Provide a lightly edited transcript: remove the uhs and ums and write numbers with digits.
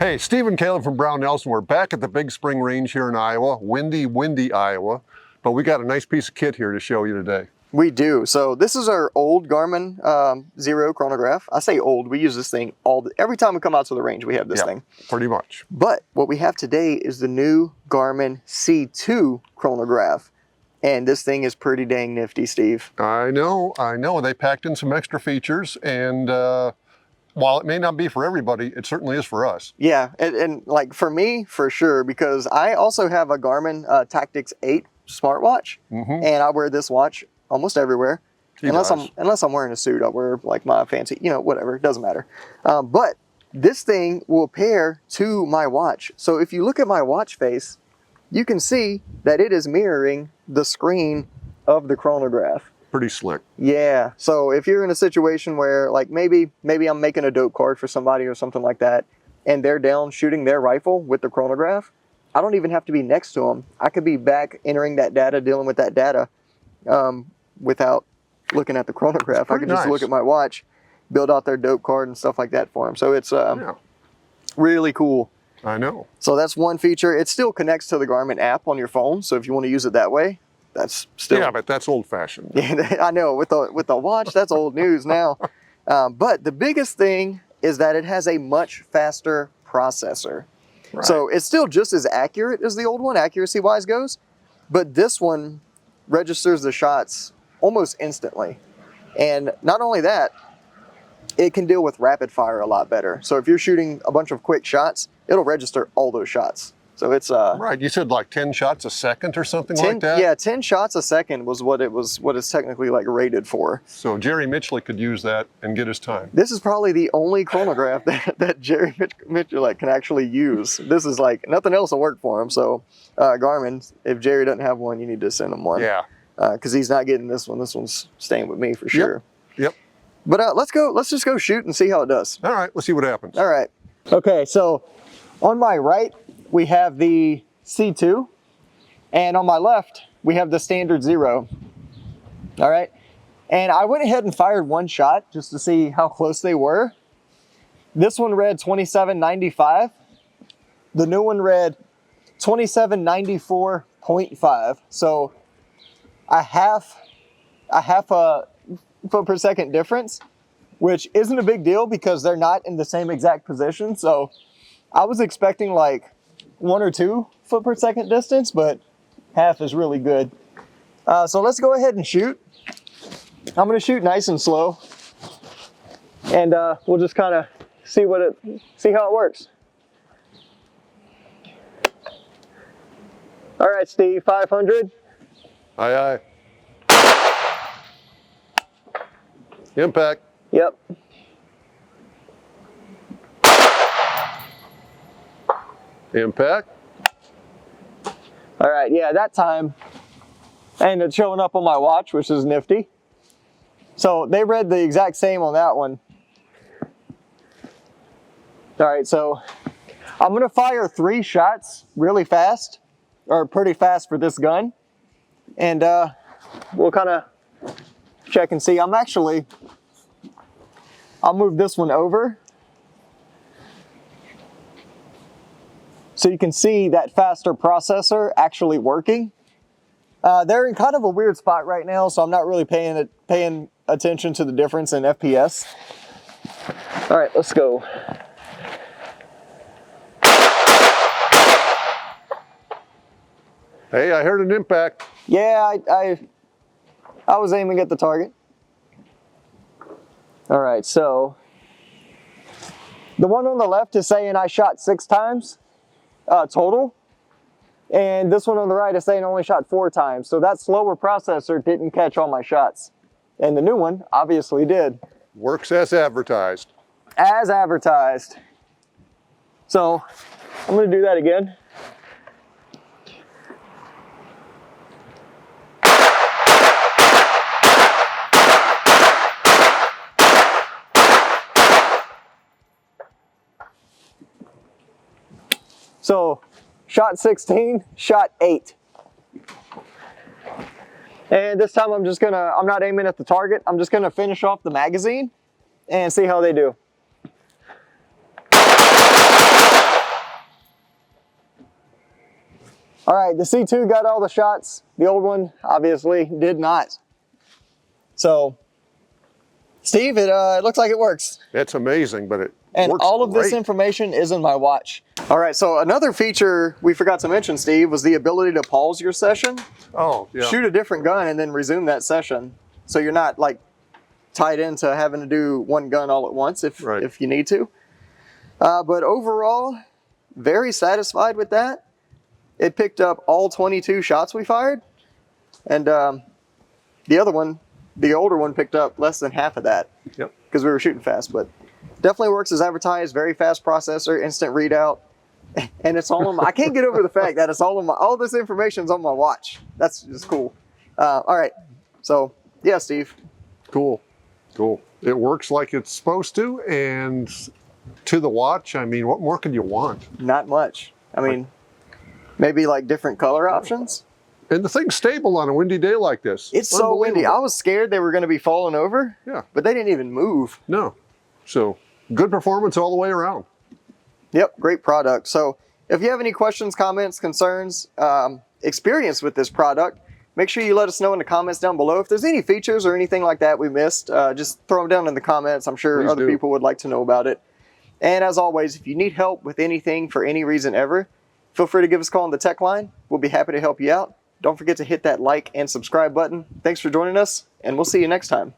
Hey, Steve and Caleb from Brownells, and we're back at the Big Spring Range here in Iowa, windy Iowa, but we got a nice piece of kit here to show you today. We do. So this is our old Garmin Xero chronograph. I say old, we use this thing every time we come out to the range, we have this thing. Pretty much. But what we have today is the new Garmin C2 chronograph. And this thing is pretty dang nifty, Steve. I know. They packed in some extra features, and while it may not be for everybody, it certainly is for us. Yeah, and like for me, for sure, because I also have a Garmin Tactics 8 smartwatch, and I wear this watch almost everywhere. Unless I'm wearing a suit, I'll wear like my fancy, whatever, it doesn't matter. But this thing will pair to my watch. So if you look at my watch face, you can see that it is mirroring the screen of the chronograph. Pretty slick. Yeah, so if you're in a situation where like maybe I'm making a dope card for somebody or something like that, and they're down shooting their rifle with the chronograph, I don't even have to be next to them. I could be back entering that data, dealing with that data without looking at the chronograph. I could just look at my watch, build out their dope card and stuff like that for them. So it's really cool. I know. So that's one feature. It still connects to the Garmin app on your phone. So if you want to use it that way, that's still... Yeah, but that's old-fashioned. Yeah, I know. With the watch, that's old news now. But the biggest thing is that it has a much faster processor. Right. So it's still just as accurate as the old one, accuracy-wise goes. But this one registers the shots almost instantly. And not only that, it can deal with rapid fire a lot better. So if you're shooting a bunch of quick shots, it'll register all those shots. So it's right. You said like 10 shots a second or something like that? Yeah, 10 shots a second was what it's technically like rated for. So Jerry Mitchell could use that and get his time. This is probably the only chronograph that Jerry Mitchell can actually use. This is like nothing else will work for him. So Garmin, if Jerry doesn't have one, you need to send him one. Yeah. Because he's not getting this one. This one's staying with me for sure. Yep. But let's just go shoot and see how it does. All right, let's see what happens. All right. Okay, so on my right, we have the C2, and on my left, we have the standard Xero. All right. And I went ahead and fired one shot just to see how close they were. This one read 2795. The new one read 2794.5. So a half a foot per second difference, which isn't a big deal because they're not in the same exact position. So I was expecting like 1 or 2 foot per second distance, but half is really good. So let's go ahead and shoot. I'm gonna shoot nice and slow, and we'll just kind of see how it works. All right, Steve, 500. Aye, aye. Impact. Yep. Impact. All right, yeah, that time I ended up showing up on my watch, which is nifty. So they read the exact same on that one. All right, so I'm gonna fire 3 shots really fast, or pretty fast for this gun. And we'll kind of check and see. I'll move this one over so you can see that faster processor actually working. They're in kind of a weird spot right now, so I'm not really paying attention to the difference in FPS. All right, let's go. Hey, I heard an impact. Yeah, I was aiming at the target. All right, so the one on the left is saying I shot 6 times total, and this one on the right is saying I only shot 4 times. So that slower processor didn't catch all my shots, and the new one obviously did. Works as advertised. As advertised. So I'm going to do that again. So shot 16, shot 8. And this time I'm not aiming at the target. I'm just gonna finish off the magazine and see how they do. All right, the C2 got all the shots. The old one obviously did not. So, Steve, it looks like it works. It's amazing, but it And works all of this great. information is in my watch. All right, so another feature we forgot to mention, Steve, was the ability to pause your session, Oh, yeah. shoot a different gun, and then resume that session. So you're not like tied into having to do one gun all at once if you need to. But overall, very satisfied with that. It picked up all 22 shots we fired. And the other one, the older one, picked up less than half of that. Yep. Because we were shooting fast, but definitely works as advertised. Very fast processor, instant readout, and it's all on my, I can't get over the fact that it's all on my, all this information's on my watch. That's just cool. All right, so yeah, Steve. Cool. It works like it's supposed to, and to the watch, I mean, what more could you want? Not much. I mean, maybe like different color options. And the thing's stable on a windy day like this. It's so windy. I was scared they were going to be falling over. Yeah. But they didn't even move. No. So good performance all the way around. Yep, great product. So if you have any questions, comments, concerns, experience with this product, make sure you let us know in the comments down below. If there's any features or anything like that we missed, just throw them down in the comments. I'm sure Please other do. people would like to know about it. And as always, if you need help with anything for any reason ever, feel free to give us a call on the tech line. We'll be happy to help you out. Don't forget to hit that like and subscribe button. Thanks for joining us, and we'll see you next time.